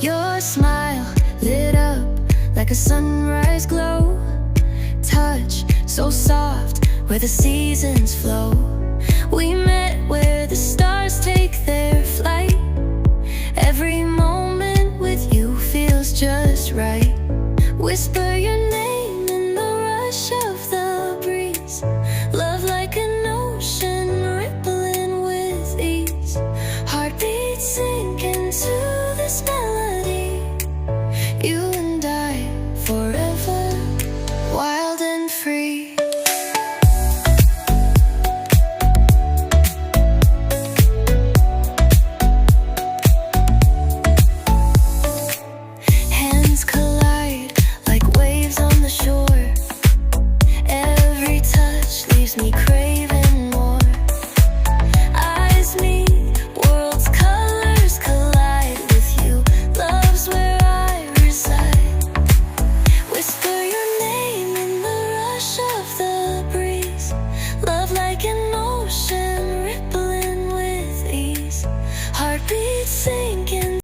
Your smile lit up like a sunrise glow. Touch so soft where the seasons flow. We met where the stars take their flight. Every moment with you feels just right. Whisper your name in the rush of the breeze. Love like an ocean rippling with ease. Heartbeats sink into this melody. You and I forever, wild and free. Hands collide like waves on the shore. Every touch leaves me